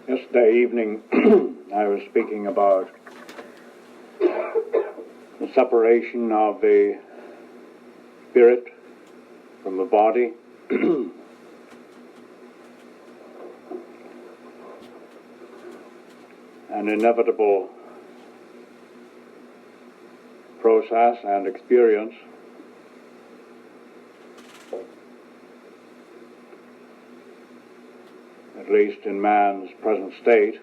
Yesterday evening, I was speaking about the separation of the spirit from the body. An inevitable process and experience. At least in man's present state.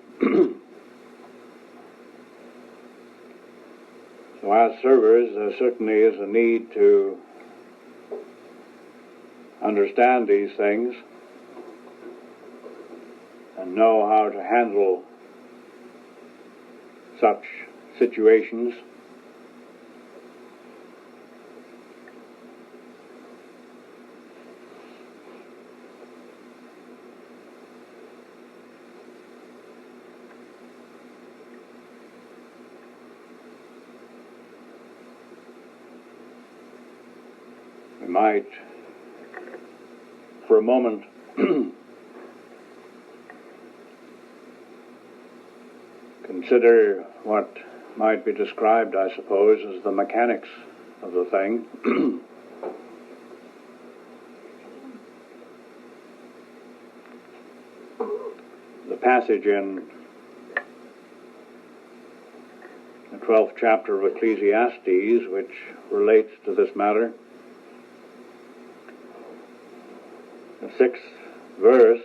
So as servers, there certainly is a need to understand these things and know how to handle such situations. We might, for a moment, consider what might be described, I suppose, as the mechanics of the thing. The passage in the 12th chapter of Ecclesiastes, which relates to this matter, the 6th verse,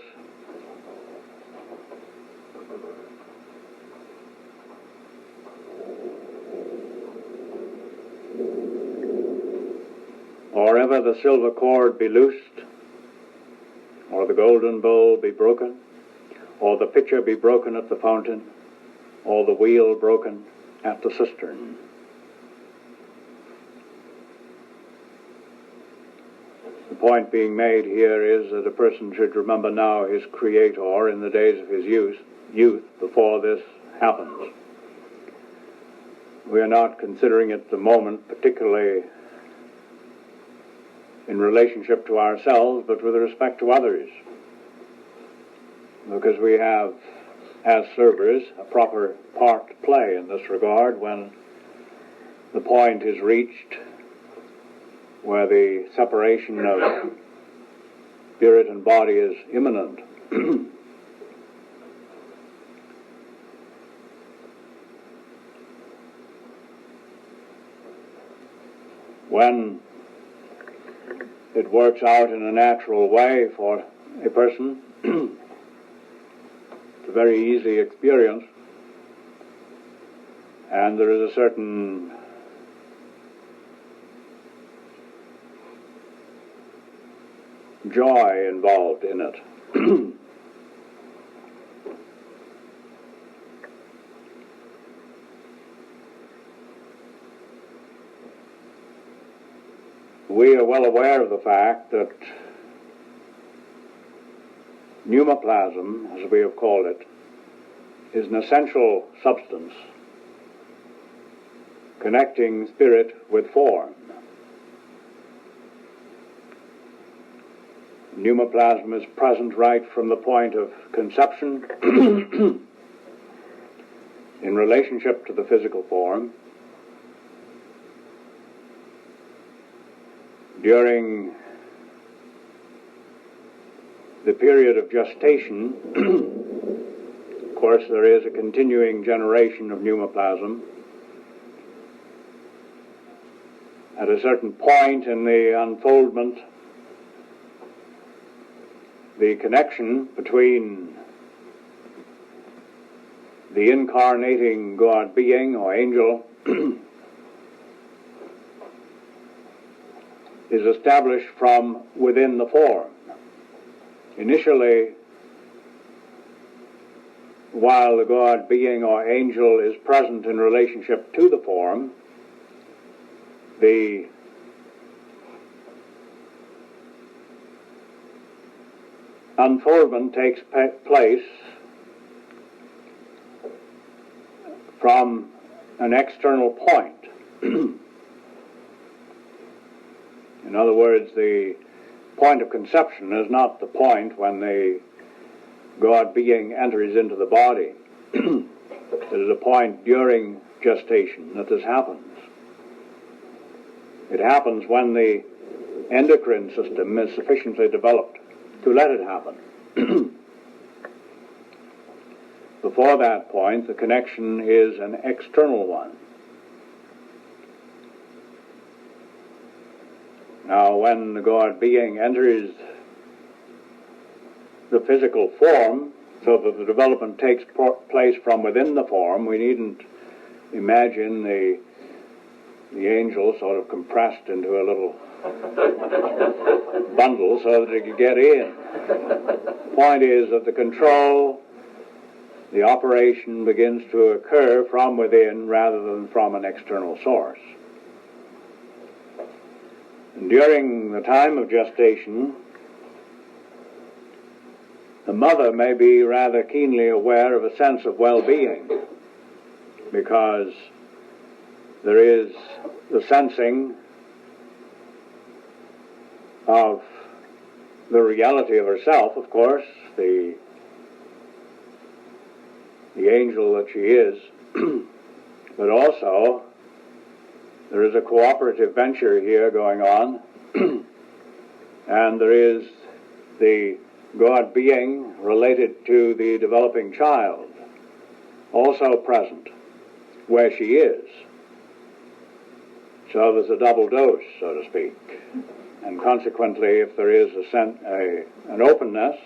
or ever the silver cord be loosed, or the golden bowl be broken, or the pitcher be broken at the fountain, or the wheel broken at the cistern. The point being made here is that a person should remember now his Creator in the days of his youth before this happens. We are not considering it at the moment, particularly in relationship to ourselves, but with respect to others. Because we have, as servers, a proper part to play in this regard when the point is reached where the separation of spirit and body is imminent. When it works out in a natural way for a person, it's a very easy experience, and there is a certain joy involved in it. We are well aware of the fact that pneumaplasm, as we have called it, is an essential substance connecting spirit with form. Pneumaplasm is present right from the point of conception in relationship to the physical form. During the period of gestation, of course, there is a continuing generation of pneumaplasm. At a certain point in the unfoldment, the connection between the incarnating God being or angel is established from within the form. Initially, while the God being or angel is present in relationship to the form, the unfoldment takes place from an external point. In other words, the point of conception is not the point when the God being enters into the body. There is a point during gestation that this happens. It happens when the endocrine system is sufficiently developed to let it happen. Before that point, the connection is an external one. Now, when the God being enters the physical form, so that the development takes place from within the form, we needn't imagine the angel sort of compressed into a little bundle so that it could get in. The point is that the control, the operation begins to occur from within rather than from an external source. And during the time of gestation, the mother may be rather keenly aware of a sense of well-being, because there is the sensing of the reality of herself, of course, the angel that she is, but also there is a cooperative venture here going on, and there is the God being related to the developing child also present where she is. So there's a double dose, so to speak. And consequently, if there is an openness,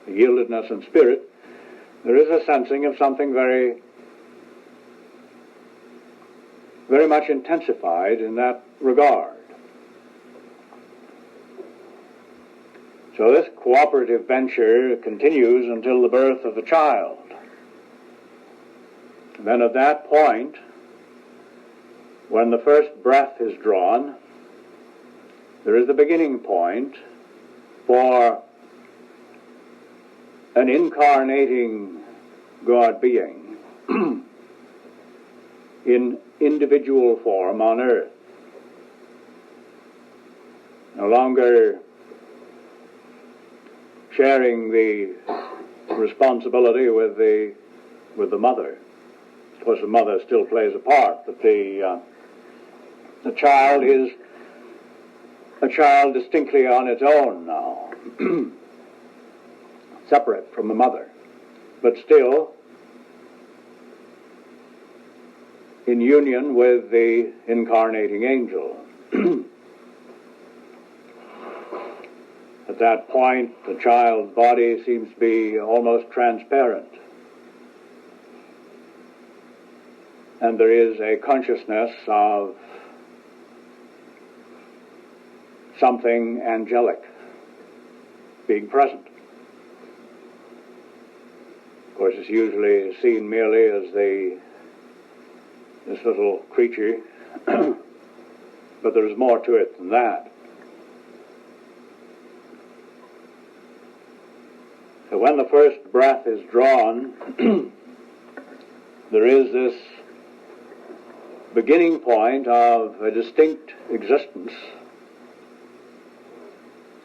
a yieldedness in spirit, there is a sensing of something very, very much intensified in that regard. So this cooperative venture continues until the birth of the child. And then at that point, when the first breath is drawn, there is the beginning point for an incarnating God being in individual form on earth. No longer sharing the responsibility with the mother. Of course, the mother still plays a part, but the child is a child distinctly on its own now, separate from the mother, but still in union with the incarnating angel. At that point, the child's body seems to be almost transparent. And there is a consciousness of something angelic being present. Of course, it's usually seen merely as this little creature, but there is more to it than that. So when the first breath is drawn, there is this beginning point of a distinct existence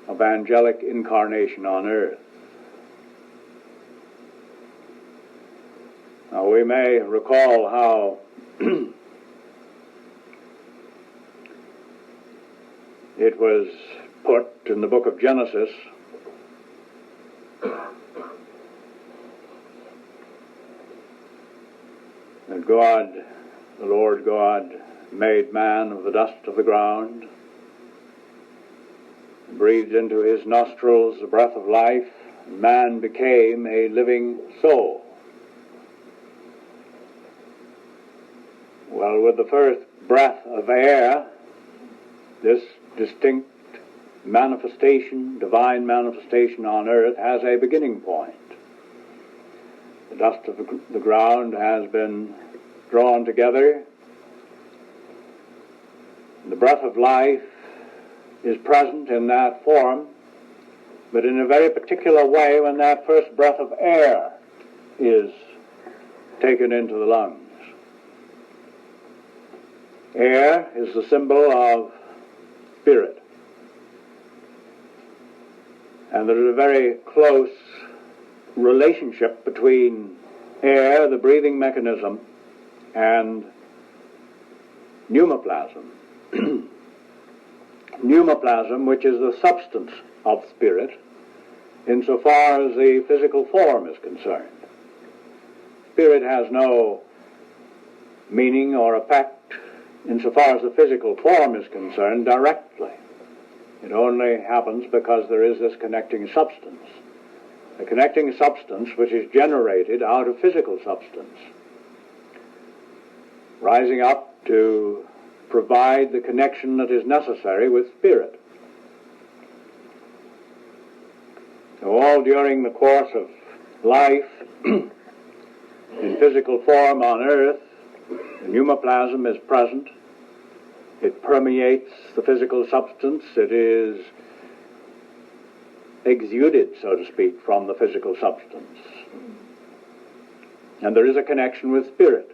of angelic incarnation on earth. Now we may recall how it was put in the book of Genesis that God, the Lord God, made man of the dust of the ground, breathed into his nostrils the breath of life, and man became a living soul. Well, with the first breath of air, this distinct manifestation, divine manifestation on earth, has a beginning point. The dust of the ground has been drawn together. The breath of life is present in that form, but in a very particular way when that first breath of air is taken into the lungs. Air is the symbol of spirit. And there is a very close relationship between air, the breathing mechanism, and pneumaplasm. Pneumaplasm, which is the substance of spirit, insofar as the physical form is concerned. Spirit has no meaning or effect insofar as the physical form is concerned directly. It only happens because there is this connecting substance. A connecting substance which is generated out of physical substance, rising up to provide the connection that is necessary with spirit. So all during the course of life, in physical form on earth, the pneumaplasm is present. It permeates the physical substance. It is exuded, so to speak, from the physical substance. And there is a connection with spirit.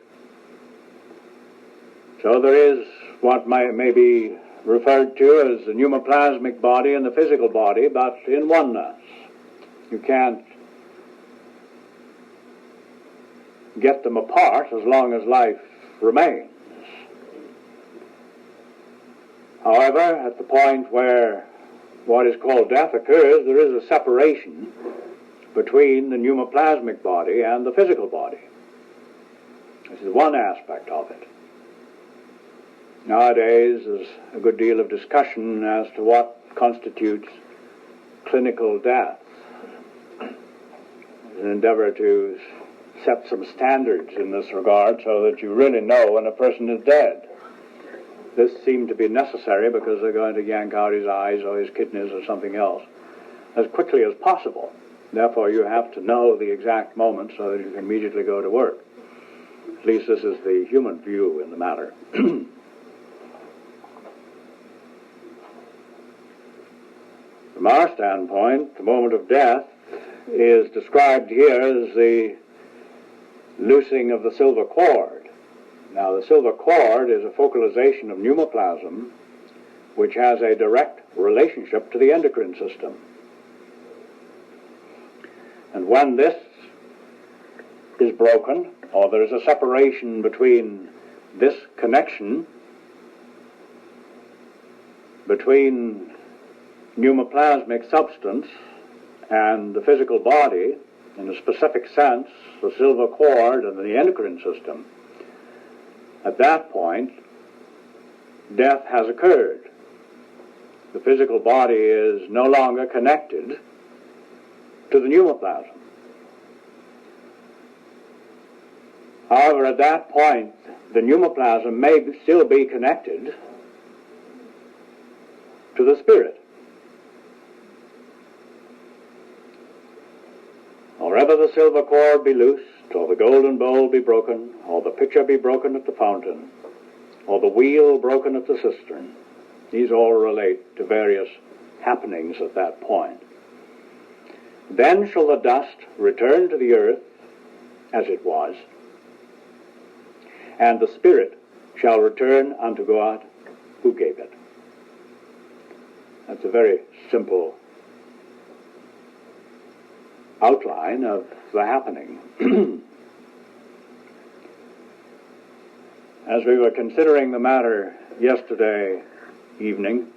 So there is what may be referred to as the pneumaplasmic body and the physical body, but in oneness. You can't get them apart as long as life remains. However, at the point where what is called death occurs, there is a separation between the pneumaplasmic body and the physical body. This is one aspect of it. Nowadays, there's a good deal of discussion as to what constitutes clinical death. There's an endeavor to set some standards in this regard so that you really know when a person is dead. This seemed to be necessary because they're going to yank out his eyes or his kidneys or something else as quickly as possible. Therefore, you have to know the exact moment so that you can immediately go to work. At least this is the human view in the matter. From our standpoint, the moment of death is described here as the loosing of the silver cord. Now, the silver cord is a focalization of pneumaplasm which has a direct relationship to the endocrine system. And when this is broken, or there is a separation between this connection between pneumaplasmic substance and the physical body, in a specific sense, the silver cord and the endocrine system, at that point, death has occurred. The physical body is no longer connected to the pneumaplasm. However, at that point, the pneumaplasm may still be connected to the spirit. Or ever the silver cord be loosed, or the golden bowl be broken, or the pitcher be broken at the fountain, or the wheel broken at the cistern. These all relate to various happenings at that point. Then shall the dust return to the earth as it was, and the spirit shall return unto God who gave it. That's a very simple outline of the happening. As we were considering the matter yesterday evening,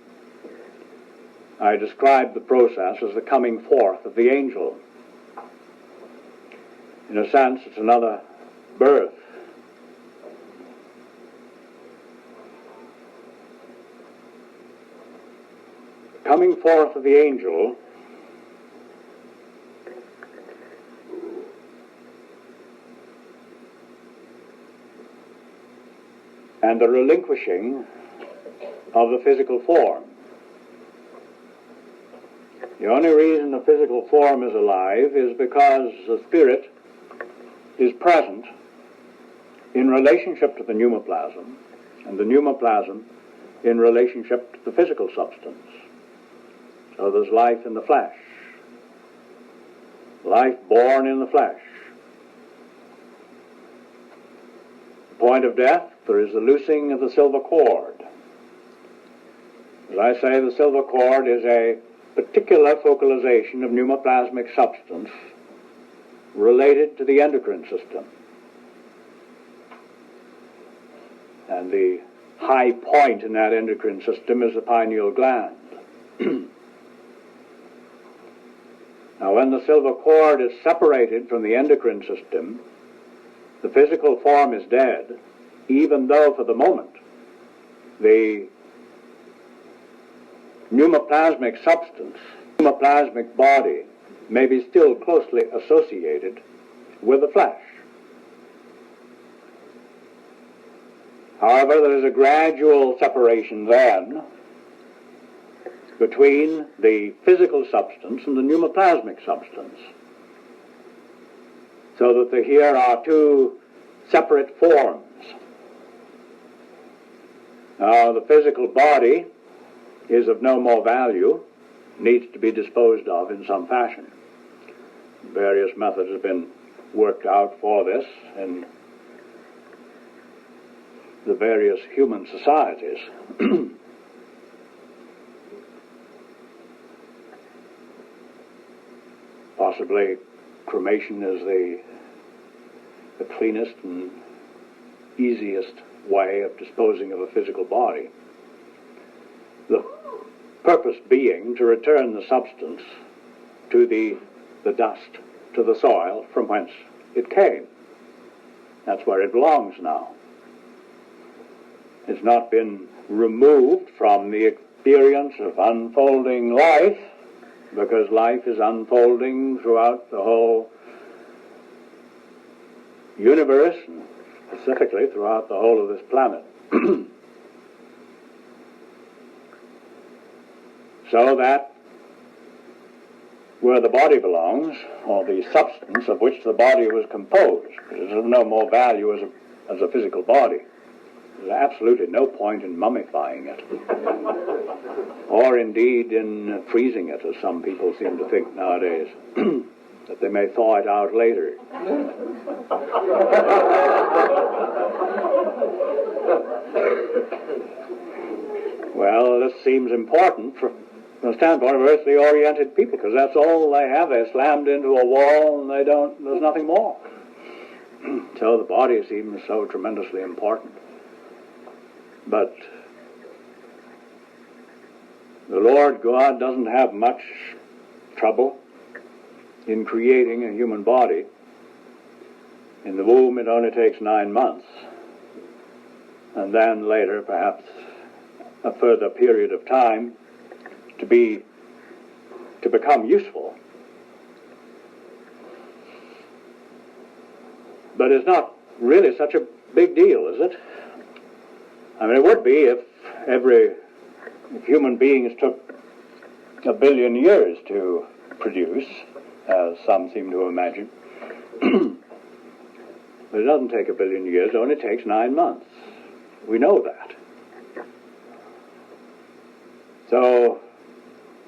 I described the process as the coming forth of the angel. In a sense, it's another birth. The coming forth of the angel and the relinquishing of the physical form. The only reason the physical form is alive is because the spirit is present in relationship to the pneumaplasm, and the pneumaplasm in relationship to the physical substance. So there's life in the flesh, life born in the flesh. The point of death, there is the loosing of the silver cord. As I say, the silver cord is a particular focalization of pneumaplasmic substance related to the endocrine system. And the high point in that endocrine system is the pineal gland. Now, when the silver cord is separated from the endocrine system, the physical form is dead, even though for the moment the pneumaplasmic substance, pneumaplasmic body, may be still closely associated with the flesh. However, there is a gradual separation then between the physical substance and the pneumaplasmic substance, so that here are two separate forms. Now, the physical body is of no more value, needs to be disposed of in some fashion. Various methods have been worked out for this in the various human societies. Possibly cremation is the cleanest and easiest way of disposing of a physical body. The purpose being to return the substance to the dust, to the soil from whence it came. That's where it belongs now. It's not been removed from the experience of unfolding life, because life is unfolding throughout the whole universe, and specifically throughout the whole of this planet. So that where the body belongs, or the substance of which the body was composed, is of no more value as a physical body. There's absolutely no point in mummifying it, or indeed in freezing it, as some people seem to think nowadays, that they may thaw it out later. Well, this seems important from the standpoint of earthly oriented people, because that's all they have. They're slammed into a wall and there's nothing more. So the body seems so tremendously important. But the Lord God doesn't have much trouble in creating a human body. In the womb it only takes 9 months, and then later perhaps a further period of time to become useful. But it's not really such a big deal, is it? I mean, it would be if human beings took 1 billion years to produce, as some seem to imagine. But it doesn't take 1 billion years, it only takes 9 months. We know that. So,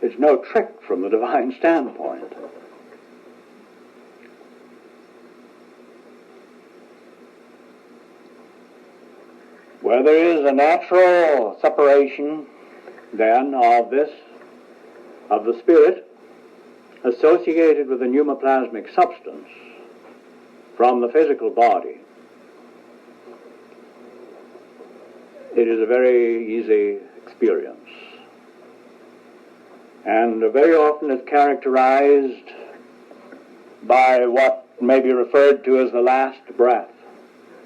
it's no trick from the divine standpoint. Where there is a natural separation, then, of the spirit associated with the pneumaplasmic substance from the physical body, it is a very easy experience. And very often it's characterized by what may be referred to as the last breath.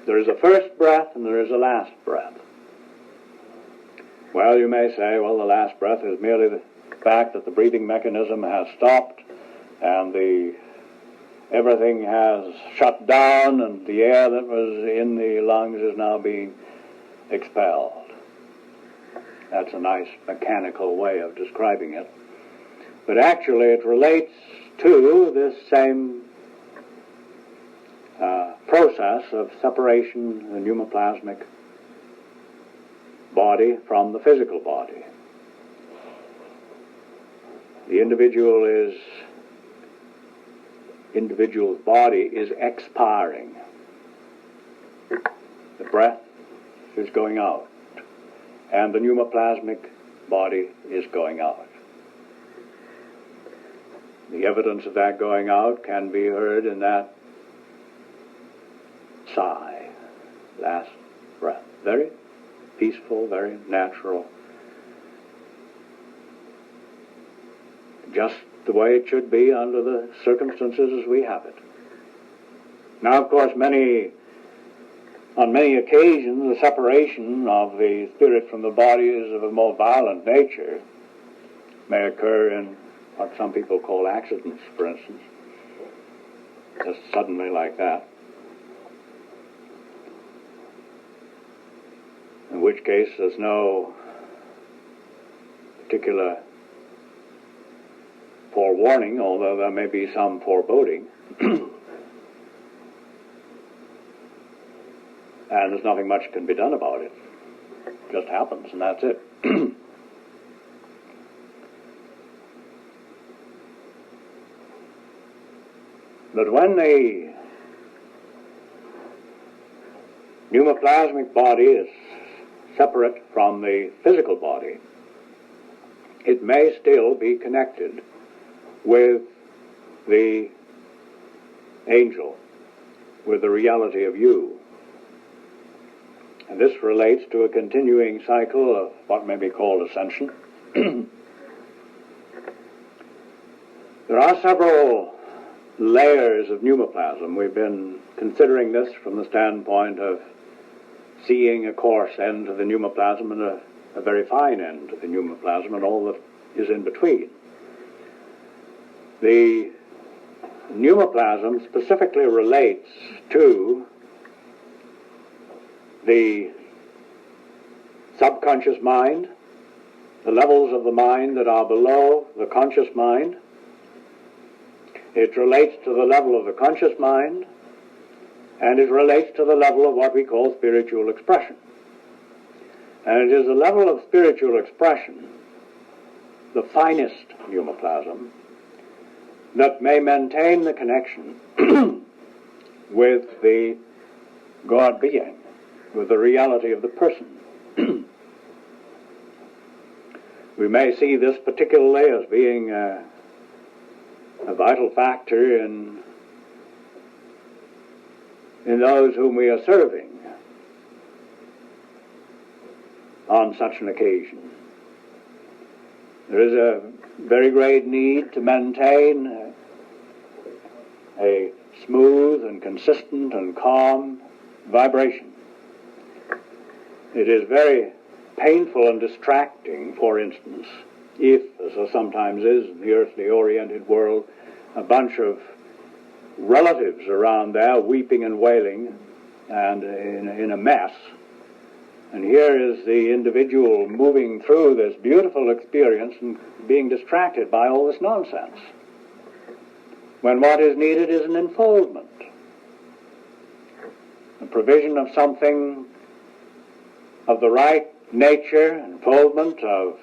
There is a first breath and there is a last breath. Well, you may say, well, the last breath is merely the fact that the breathing mechanism has stopped and everything has shut down and the air that was in the lungs is now being expelled. That's a nice mechanical way of describing it. But actually it relates to this same process of separation, the pneumaplasmic body from the physical body. The individual's body is expiring. The breath is going out, and the pneumaplasmic body is going out. The evidence of that going out can be heard in that sigh, last breath. Very peaceful, very natural. Just the way it should be under the circumstances as we have it. Now, of course, on many occasions, the separation of the spirit from the body is of a more violent nature. May occur in what some people call accidents, for instance, just suddenly like that. In which case there's no particular forewarning, although there may be some foreboding. And there's nothing much can be done about it. It just happens, and that's it. But when the pneumaplasmic body is separate from the physical body, it may still be connected with the angel, with the reality of you. And this relates to a continuing cycle of what may be called ascension. There are several layers of pneumaplasm. We've been considering this from the standpoint of seeing a coarse end to the pneumaplasm and a very fine end to the pneumaplasm and all that is in between. The pneumaplasm specifically relates to the subconscious mind, the levels of the mind that are below the conscious mind. It relates to the level of the conscious mind, and it relates to the level of what we call spiritual expression. And it is the level of spiritual expression, the finest pneumaplasm, that may maintain the connection with the God being, with the reality of the person. We may see this particularly as being a vital factor in those whom we are serving on such an occasion. There is a very great need to maintain a smooth and consistent and calm vibration. It is very painful and distracting, for instance, if, as there sometimes is in the earthly-oriented world, a bunch of relatives around there weeping and wailing and in a mess. And here is the individual moving through this beautiful experience and being distracted by all this nonsense, when what is needed is an enfoldment, the provision of something of the right nature, enfoldment of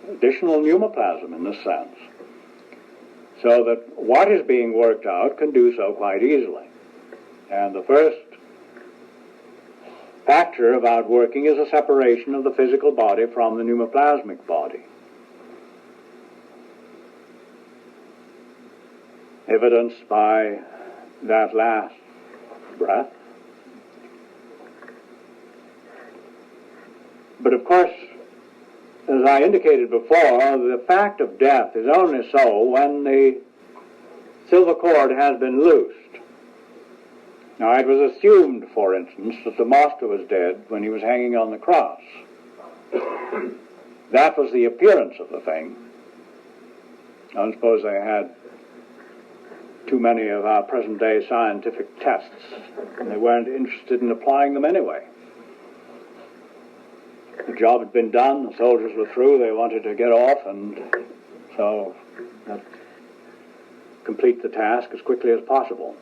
additional pneumaplasm in this sense, so that what is being worked out can do so quite easily. And the first factor of outworking is a separation of the physical body from the pneumaplasmic body, evidenced by that last breath. But of course, as I indicated before, the fact of death is only so when the silver cord has been loosed. Now, it was assumed, for instance, that the master was dead when he was hanging on the cross. That was the appearance of the thing. I don't suppose they had too many of our present-day scientific tests, and they weren't interested in applying them anyway. The job had been done, the soldiers were through, they wanted to get off, and so complete the task as quickly as possible.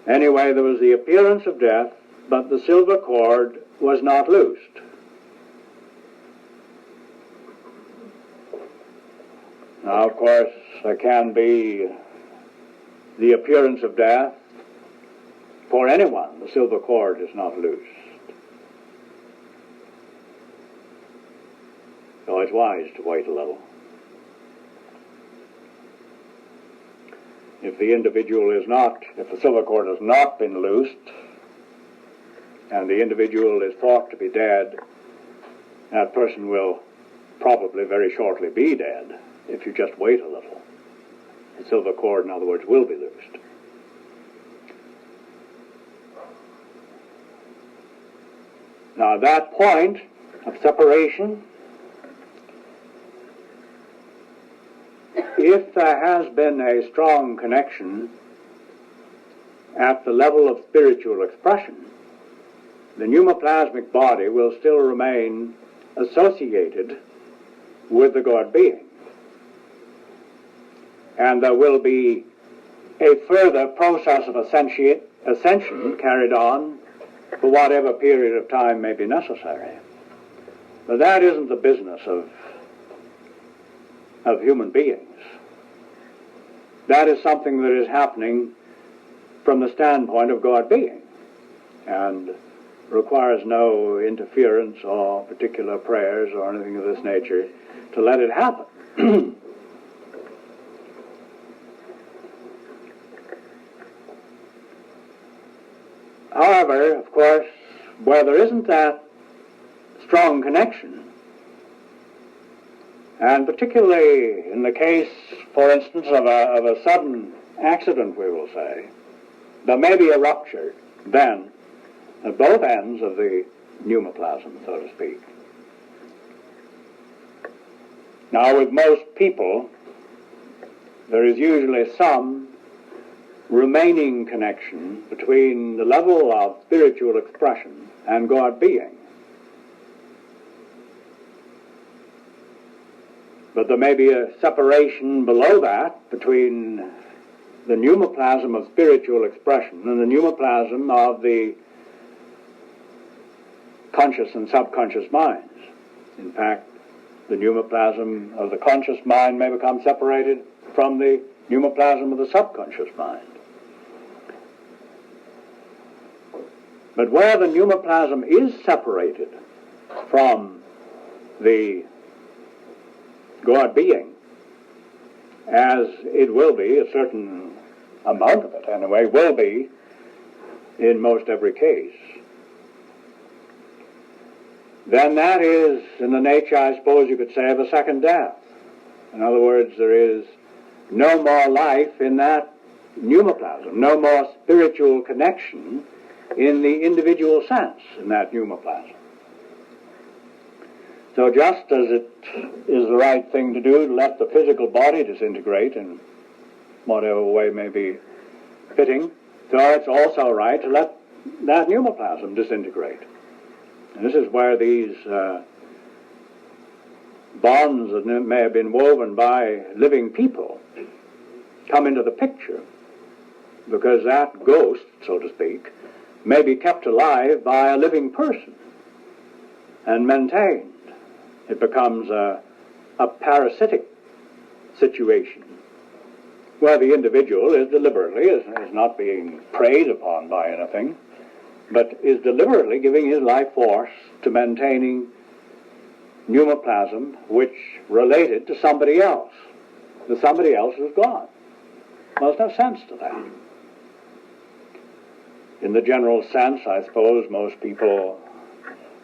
Anyway, there was the appearance of death, but the silver cord was not loosed. Now, of course, there can be the appearance of death for anyone. The silver cord is not loosed. So it's wise to wait a little. if the silver cord has not been loosed, and the individual is thought to be dead, that person will probably very shortly be dead if you just wait a little. The silver cord, in other words, will be loosed. Now, at that point of separation, if there has been a strong connection at the level of spiritual expression, the pneumaplasmic body will still remain associated with the God being. And there will be a further process of ascension carried on for whatever period of time may be necessary. But that isn't the business of human beings. That is something that is happening from the standpoint of God being, and requires no interference or particular prayers or anything of this nature to let it happen. However, of course, where there isn't that strong connection, and particularly in the case, for instance, of a sudden accident, we will say, there may be a rupture then at both ends of the pneumaplasm, so to speak. Now, with most people, there is usually some remaining connection between the level of spiritual expression and God being. But there may be a separation below that between the pneumaplasm of spiritual expression and the pneumaplasm of the conscious and subconscious minds. In fact, the pneumaplasm of the conscious mind may become separated from the pneumaplasm of the subconscious mind. But where the pneumaplasm is separated from the God being, as it will be, a certain amount of it anyway, will be in most every case, then that is in the nature, I suppose you could say, of a second death. In other words, there is no more life in that pneumaplasm, no more spiritual connection in the individual sense in that pneumaplasm. So just as it is the right thing to do to let the physical body disintegrate in whatever way may be fitting, so it's also right to let that pneumaplasm disintegrate. And this is where these bonds that may have been woven by living people come into the picture, because that ghost, so to speak, may be kept alive by a living person and maintained. It becomes a parasitic situation where the individual is deliberately, is not being preyed upon by anything, but is deliberately giving his life force to maintaining pneumaplasm which related to somebody else. The somebody else is gone. Well, there's no sense to that. In the general sense, I suppose most people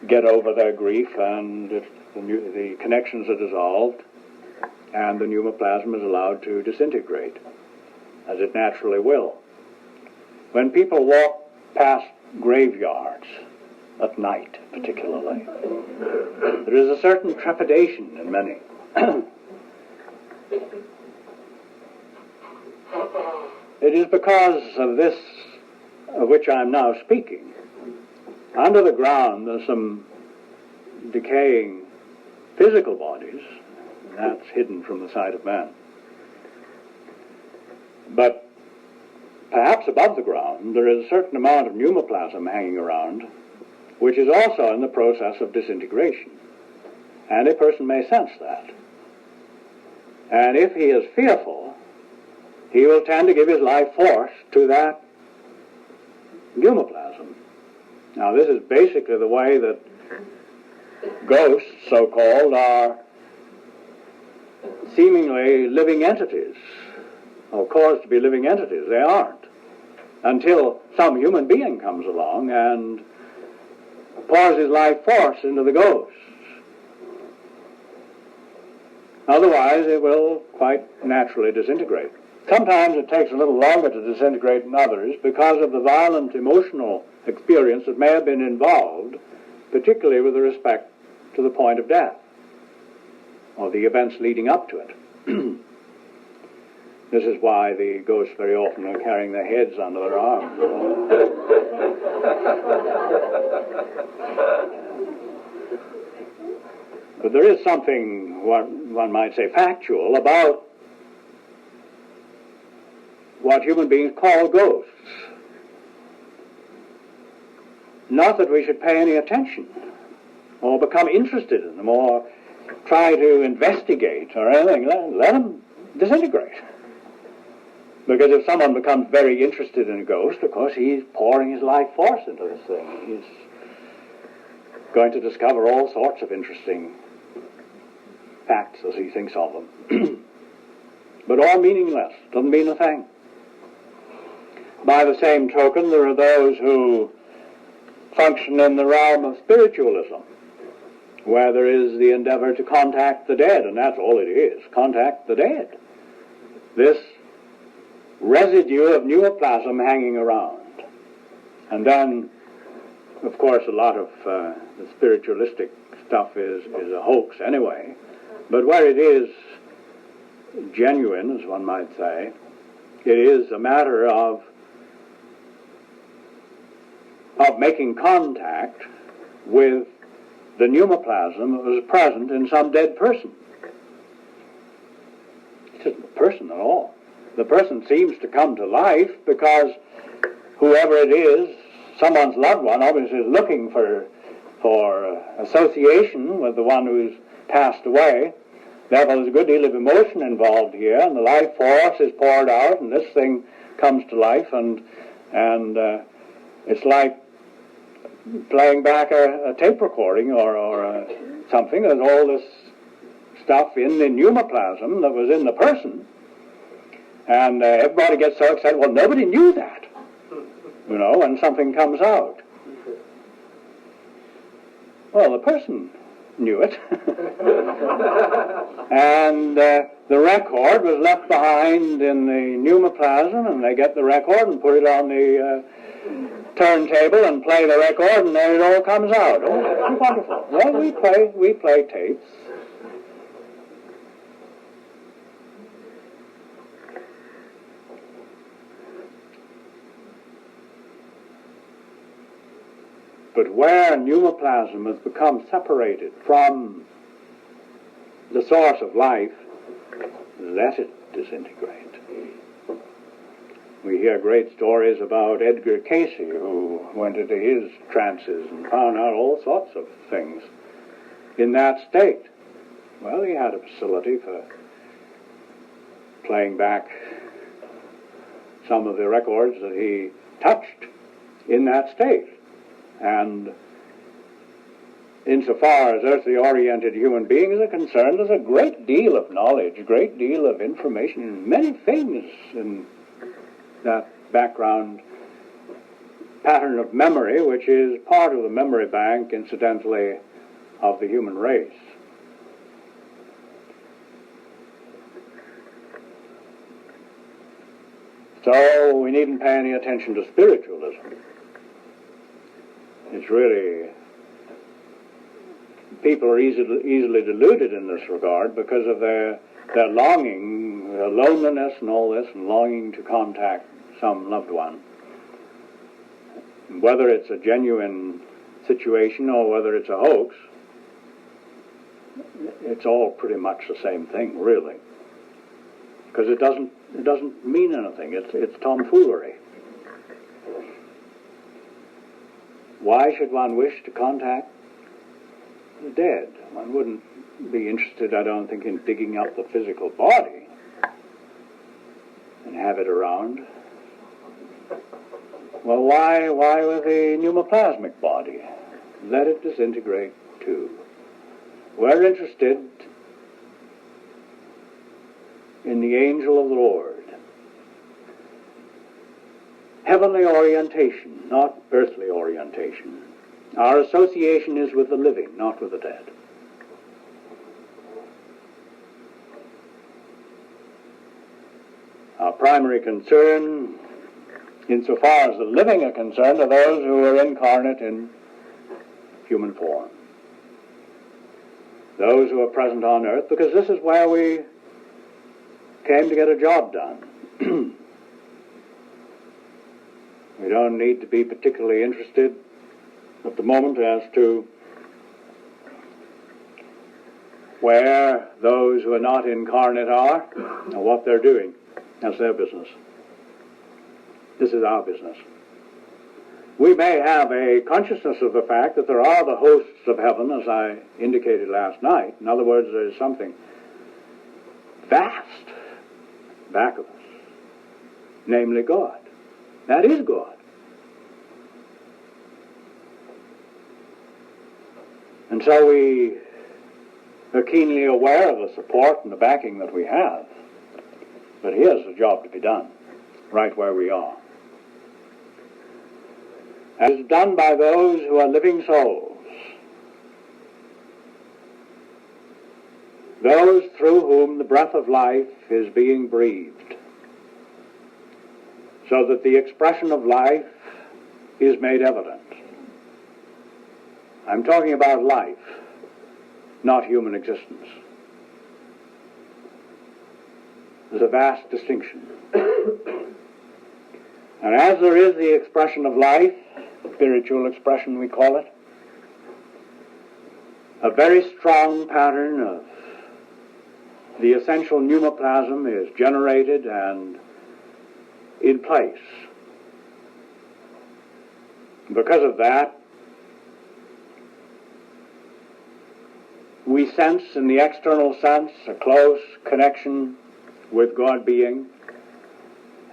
get over their grief and the connections are dissolved and the pneumaplasm is allowed to disintegrate, as it naturally will. When people walk past graveyards, at night particularly, there is a certain trepidation in many. It is because of this of which I am now speaking. Under the ground there's some decaying physical bodies, and that's hidden from the sight of man. But perhaps above the ground there is a certain amount of pneumaplasm hanging around, which is also in the process of disintegration. And a person may sense that. And if he is fearful, he will tend to give his life force to that pneumaplasm. Now, this is basically the way that ghosts, so-called, are seemingly living entities or caused to be living entities. They aren't. Until some human being comes along and pours his life force into the ghosts. Otherwise, it will quite naturally disintegrate. Sometimes it takes a little longer to disintegrate than others because of the violent emotional experience that may have been involved, particularly with respect to the point of death, or the events leading up to it. This is why the ghosts very often are carrying their heads under their arms. But there is something, one might say, factual about what human beings call ghosts. Not that we should pay any attention, or become interested in them, or try to investigate, or anything. Let them disintegrate. Because if someone becomes very interested in a ghost, of course, he's pouring his life force into this thing. He's going to discover all sorts of interesting facts as he thinks of them. But all meaningless, doesn't mean a thing. By the same token, there are those who function in the realm of spiritualism, where there is the endeavor to contact the dead, and that's all it is, contact the dead. This residue of pneumaplasm hanging around. And then, of course, a lot of the spiritualistic stuff is a hoax anyway, but where it is genuine, as one might say, it is a matter of making contact with the pneumaplasm that was present in some dead person. It isn't a person at all. The person seems to come to life because whoever it is, someone's loved one, obviously is looking for association with the one who's passed away. Therefore, there's a good deal of emotion involved here, and the life force is poured out, and this thing comes to life, and it's like playing back a tape recording or something. There's all this stuff in the pneumaplasm that was in the person, and everybody gets so excited. Well, nobody knew that, when something comes out. Well, the person knew it. And the record was left behind in the pneumaplasm, and they get the record and put it on the turntable and play the record, and then it all comes out. Oh, it's wonderful. Well, we play tapes. But where pneumaplasm has become separated from the source of life, let it disintegrate. We hear great stories about Edgar Cayce, who went into his trances and found out all sorts of things in that state. Well, he had a facility for playing back some of the records that he touched in that state. And insofar as earthly-oriented human beings are concerned, there's a great deal of knowledge, a great deal of information, many things in that background pattern of memory, which is part of the memory bank, incidentally, of the human race. So we needn't pay any attention to spiritualism. It's really, people are easily deluded in this regard because of their longing, their loneliness and all this, and longing to contact some loved one. Whether it's a genuine situation or whether it's a hoax, it's all pretty much the same thing, really. Because it doesn't mean anything. It's tomfoolery. Why should one wish to contact the dead? One wouldn't be interested, I don't think, in digging up the physical body and have it around. Well, why with the pneumaplasmic body? Let it disintegrate too. We're interested in the angel of the Lord, heavenly orientation, not earthly orientation. Our association is with the living, not with the dead. Our primary concern, insofar as the living are concerned, are those who are incarnate in human form. Those who are present on earth, because this is where we came to get a job done. We don't need to be particularly interested at the moment as to where those who are not incarnate are or what they're doing. That's their business. This is our business. We may have a consciousness of the fact that there are the hosts of heaven, as I indicated last night. In other words, there is something vast back of us, namely God. That is God. And so we are keenly aware of the support and the backing that we have. But here's the job to be done, right where we are. And it's done by those who are living souls, those through whom the breath of life is being breathed, so that the expression of life is made evident. I'm talking about life, not human existence. There's a vast distinction. And as there is the expression of life, spiritual expression we call it, a very strong pattern of the essential pneumaplasm is generated and in place. Because of that, we sense in the external sense a close connection with God being,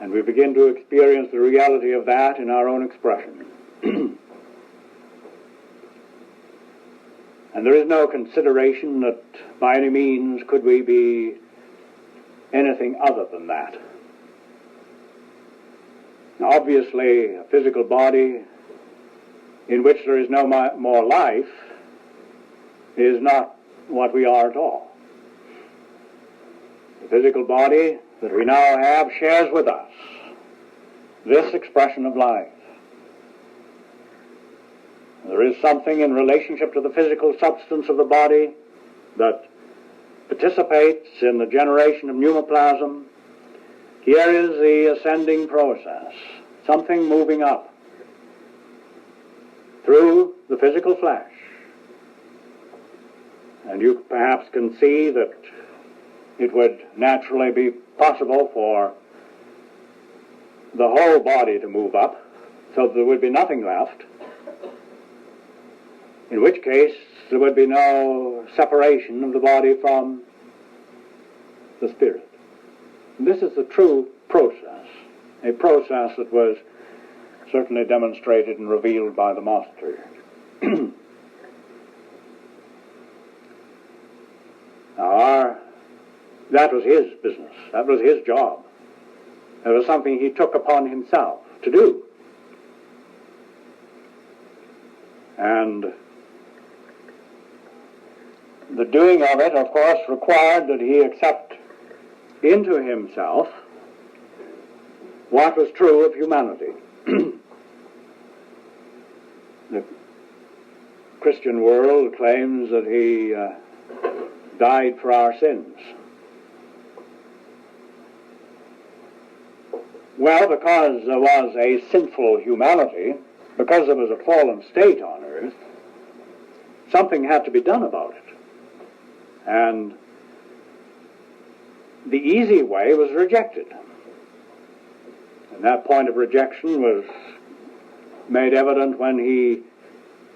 and we begin to experience the reality of that in our own expression. And there is no consideration that by any means could we be anything other than that. Now, obviously, a physical body in which there is no more life is not what we are at all. The physical body that we now have shares with us this expression of life. There is something in relationship to the physical substance of the body that participates in the generation of pneumaplasm. Here is the ascending process, something moving up through the physical flesh. And you perhaps can see that it would naturally be possible for the whole body to move up, so that there would be nothing left, in which case there would be no separation of the body from the spirit. And this is the true process, a process that was certainly demonstrated and revealed by the Master. That was his business. That was his job. It was something he took upon himself to do. And the doing of it, of course, required that he accept into himself what was true of humanity. The Christian world claims that he died for our sins. Well, because there was a sinful humanity, because there was a fallen state on earth, something had to be done about it. And the easy way was rejected. And that point of rejection was made evident when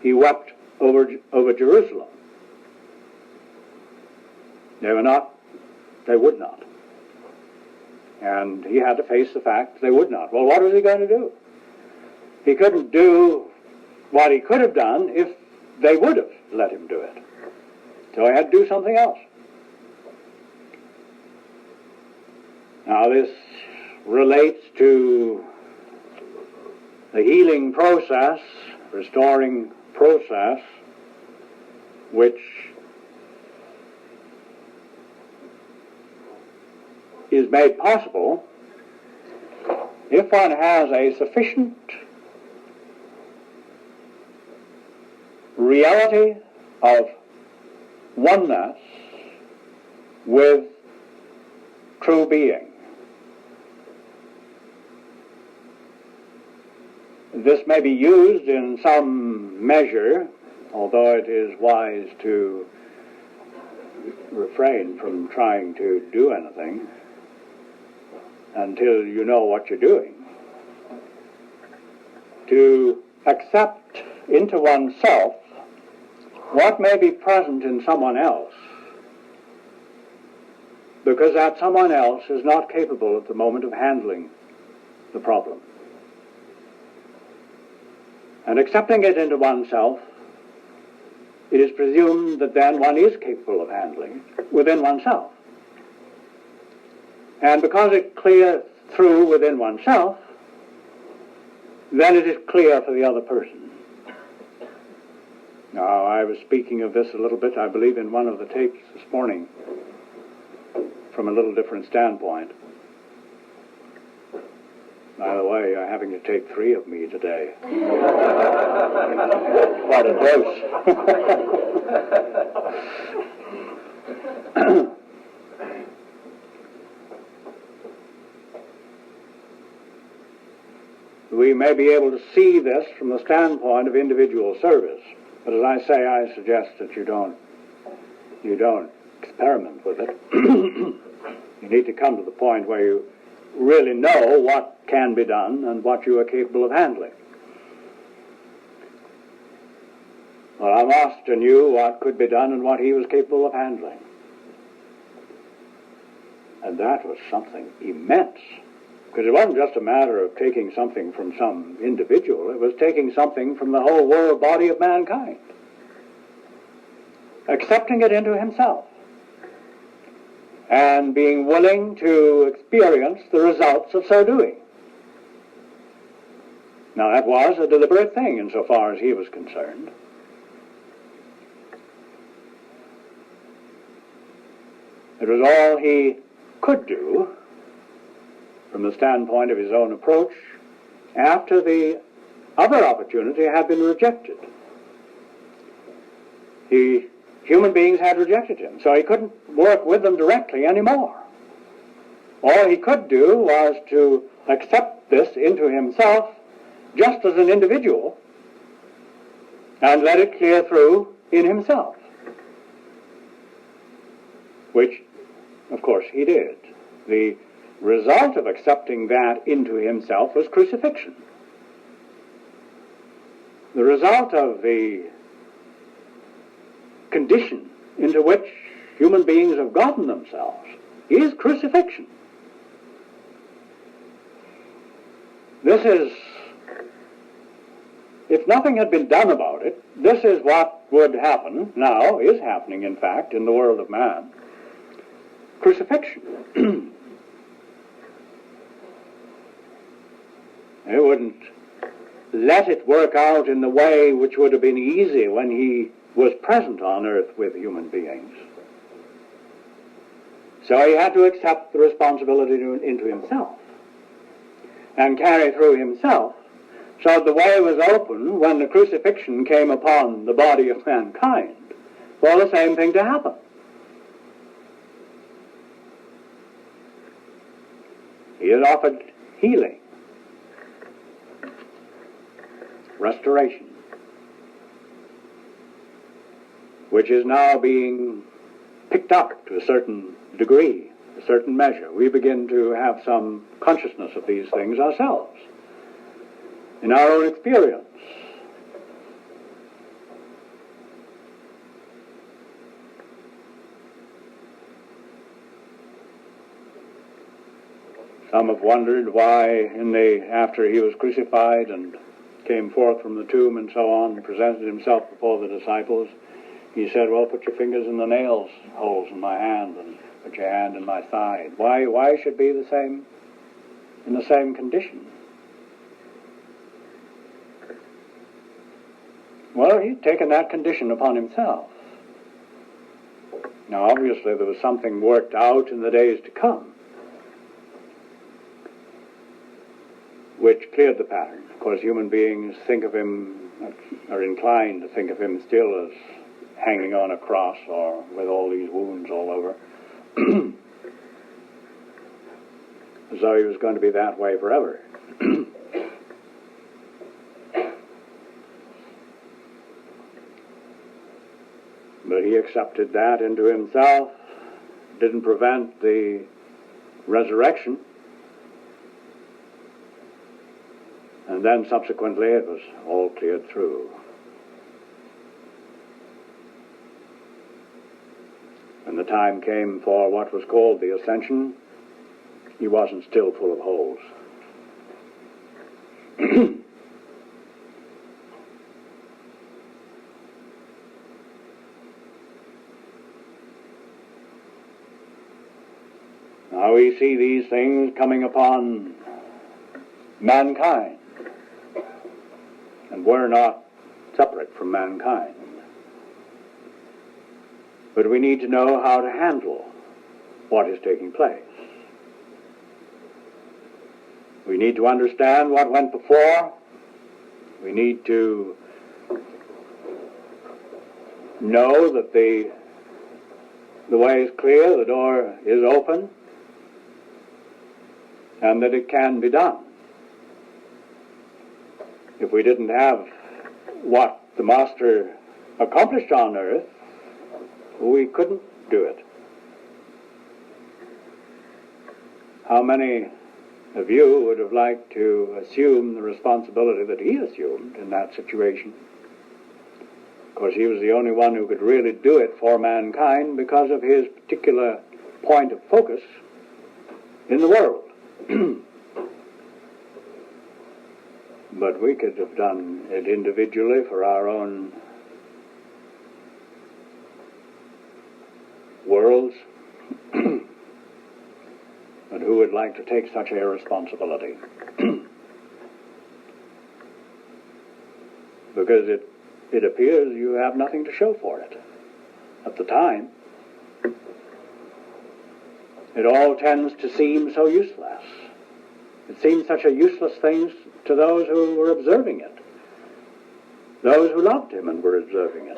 he wept over Jerusalem. They would not. And he had to face the fact they would not. Well, what was he going to do? He couldn't do what he could have done if they would have let him do it. So he had to do something else. Now this relates to the healing process, restoring process, which is made possible if one has a sufficient reality of oneness with true being. This may be used in some measure, although it is wise to refrain from trying to do anything until you know what you're doing. To accept into oneself what may be present in someone else, because that someone else is not capable at the moment of handling the problem. And accepting it into oneself, it is presumed that then one is capable of handling it within oneself. And because it clears through within oneself, then it is clear for the other person. Now, I was speaking of this a little bit, I believe, in one of the tapes this morning, from a little different standpoint. By the way, you're having to take 3 of me today. Quite a dose. We may be able to see this from the standpoint of individual service, but as I say, I suggest that you don't experiment with it. You need to come to the point where you really know what can be done and what you are capable of handling. Well, our master knew what could be done and what he was capable of handling. And that was something immense. Because it wasn't just a matter of taking something from some individual, it was taking something from the whole world body of mankind, accepting it into himself, and being willing to experience the results of so doing. Now, that was a deliberate thing insofar as he was concerned. It was all he could do from the standpoint of his own approach after the other opportunity had been rejected. Human beings had rejected him, so he couldn't work with them directly anymore. All he could do was to accept this into himself just as an individual and let it clear through in himself, which, of course, he did. The result of accepting that into himself was crucifixion. The result of the condition into which human beings have gotten themselves is crucifixion. This is, if nothing had been done about it, this is what would happen, now is happening in fact, in the world of man. Crucifixion. They wouldn't let it work out in the way which would have been easy when he was present on earth with human beings. So he had to accept the responsibility into himself and carry through himself. So the way was open when the crucifixion came upon the body of mankind for the same thing to happen. He had offered healing, restoration, which is now being picked up to a certain degree, a certain measure. We begin to have some consciousness of these things ourselves, in our own experience. Some have wondered why, after he was crucified and came forth from the tomb and so on, and presented himself before the disciples, he said, well, put your fingers in the nails holes in my hand and put your hand in my side. Why should be the same, in the same condition? Well, he'd taken that condition upon himself. Now, obviously, there was something worked out in the days to come, which cleared the pattern. Of course, human beings think of him, are inclined to think of him still as hanging on a cross or with all these wounds all over, as though he was going to be that way forever. But he accepted that into himself, didn't prevent the resurrection, and then subsequently it was all cleared through. When the time came for what was called the ascension, he wasn't still full of holes. Now we see these things coming upon mankind, and we're not separate from mankind. But we need to know how to handle what is taking place. We need to understand what went before. We need to know that the way is clear, the door is open, and that it can be done. If we didn't have what the Master accomplished on earth, we couldn't do it. How many of you would have liked to assume the responsibility that he assumed in that situation? Of course, he was the only one who could really do it for mankind because of his particular point of focus in the world. But we could have done it individually for our own worlds. But who would like to take such a responsibility? Because it appears you have nothing to show for it. At the time, it all tends to seem so useless. It seemed such a useless thing to those who were observing it, those who loved him and were observing it.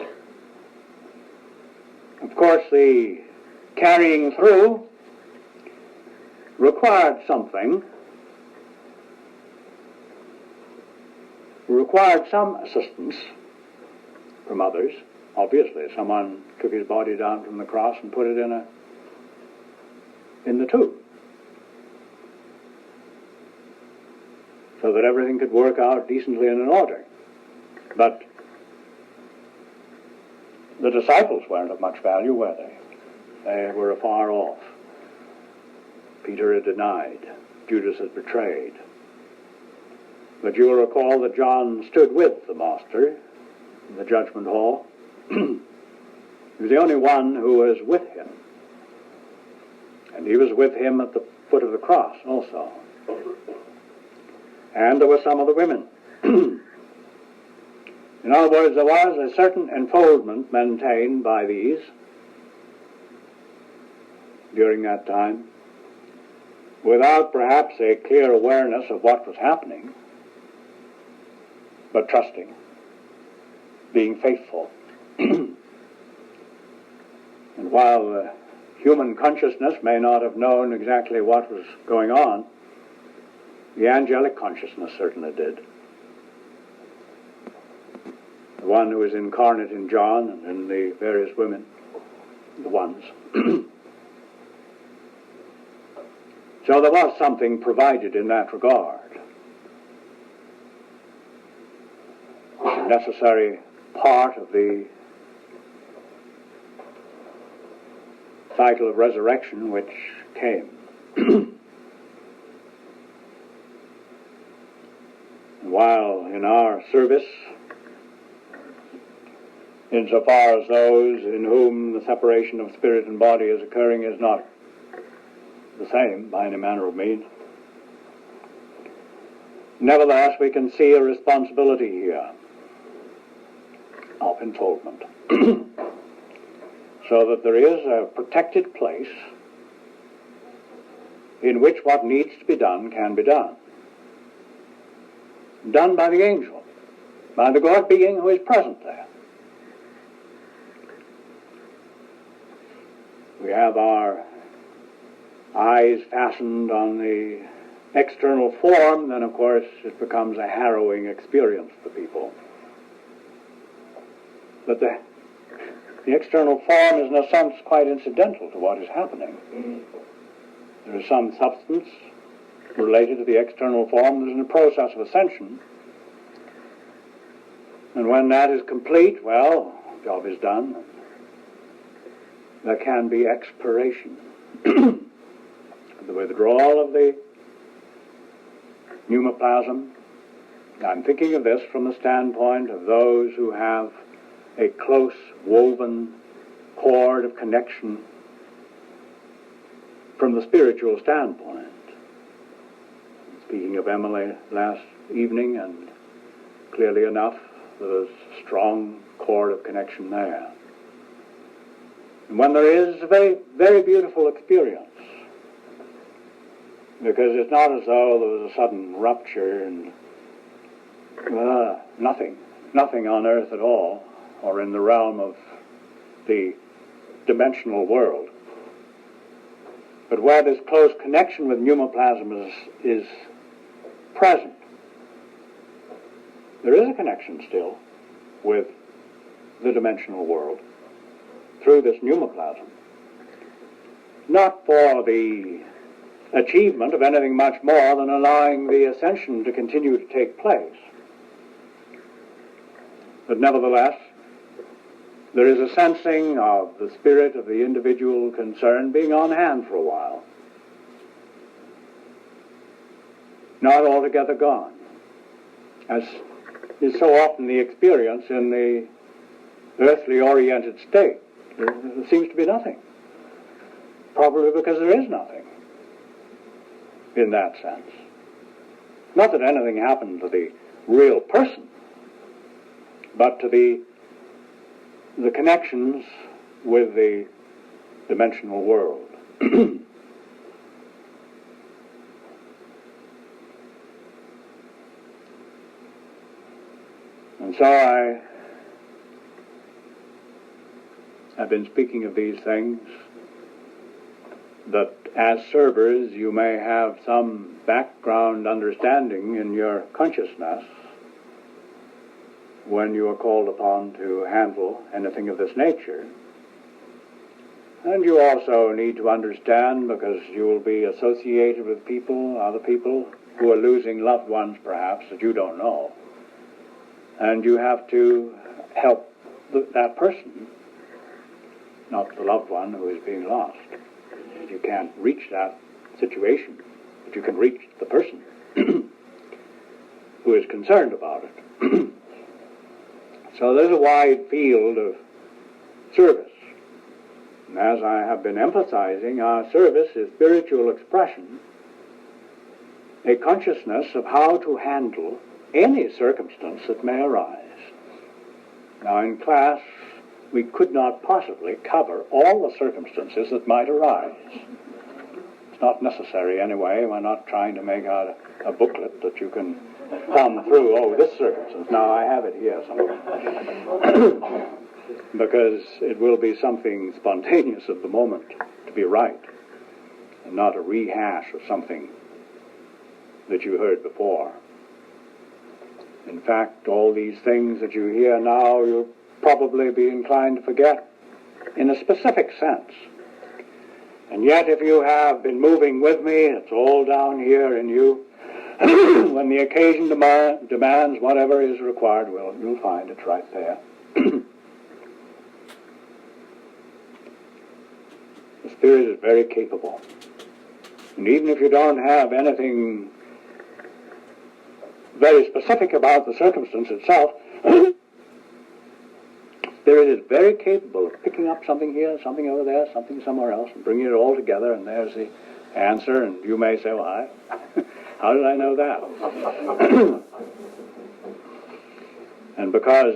Of course, the carrying through required something, required some assistance from others. Obviously, someone took his body down from the cross and put it in the tomb, so that everything could work out decently and in order. But the disciples weren't of much value, were they? They were afar off. Peter had denied. Judas had betrayed. But you will recall that John stood with the Master in the judgment hall. He was the only one who was with him. And he was with him at the foot of the cross also. And there were some of the women. In other words, there was a certain enfoldment maintained by these during that time, without perhaps a clear awareness of what was happening, but trusting, being faithful. And while human consciousness may not have known exactly what was going on, the angelic consciousness certainly did. The one who was incarnate in John and in the various women, the ones. So there was something provided in that regard. A necessary part of the cycle of resurrection which came. And while in our service, insofar as those in whom the separation of spirit and body is occurring is not the same by any manner of means, nevertheless we can see a responsibility here. of enfoldment. So that there is a protected place in which what needs to be done can be done. Done by the angel, by the God being who is present there. We have our eyes fastened on the external form, then of course it becomes a harrowing experience for people. But the external form is in a sense quite incidental to what is happening. There is some substance related to the external form. There's in a process of ascension. And when that is complete, well, the job is done. There can be expiration. The withdrawal of the pneumaplasm. I'm thinking of this from the standpoint of those who have a close woven cord of connection from the spiritual standpoint. Speaking of Emily last evening, and clearly enough, there's a strong cord of connection there. And when there is a very, very beautiful experience, because it's not as though there was a sudden rupture and nothing on earth at all, or in the realm of the dimensional world. But where this close connection with pneumaplasm is present, there is a connection still with the dimensional world through this pneumaplasm. Not for the achievement of anything much more than allowing the ascension to continue to take place. But nevertheless, there is a sensing of the spirit of the individual concerned being on hand for a while. Not altogether gone, as is so often the experience in the earthly-oriented state. There seems to be nothing. Probably because there is nothing in that sense. Not that anything happened to the real person, but to the connections with the dimensional world. And so I have been speaking of these things, that as servers you may have some background understanding in your consciousness when you are called upon to handle anything of this nature. And you also need to understand, because you will be associated with people, other people, who are losing loved ones perhaps that you don't know. And you have to help that person, not the loved one who is being lost. You can't reach that situation, but you can reach the person who is concerned about it. So there's a wide field of service. And as I have been emphasizing, our service is spiritual expression, a consciousness of how to handle any circumstance that may arise. Now in class, we could not possibly cover all the circumstances that might arise. It's not necessary anyway. We're not trying to make out a booklet that you can thumb through, oh, this circumstance. Now I have it here somewhere. Because it will be something spontaneous of the moment to be right, and not a rehash of something that you heard before. In fact, all these things that you hear now, you'll probably be inclined to forget in a specific sense. And yet, if you have been moving with me, it's all down here in you. When the occasion demands whatever is required, well, you'll find it's right there. The Spirit is very capable. And even if you don't have anything very specific about the circumstance itself, Spirit is very capable of picking up something here, something over there, something somewhere else, and bringing it all together, and there's the answer, and you may say, well, how did I know that? And because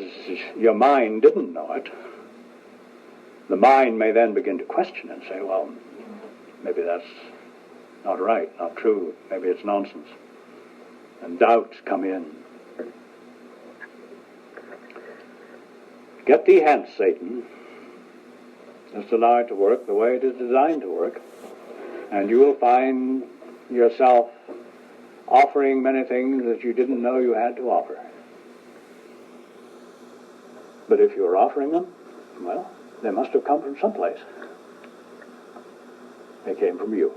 your mind didn't know it, the mind may then begin to question and say, well, maybe that's not right, not true, maybe it's nonsense. And doubts come in. Get thee hence, Satan. Just allow it to work the way it is designed to work, and you will find yourself offering many things that you didn't know you had to offer. But if you're offering them, well, they must have come from someplace. They came from you.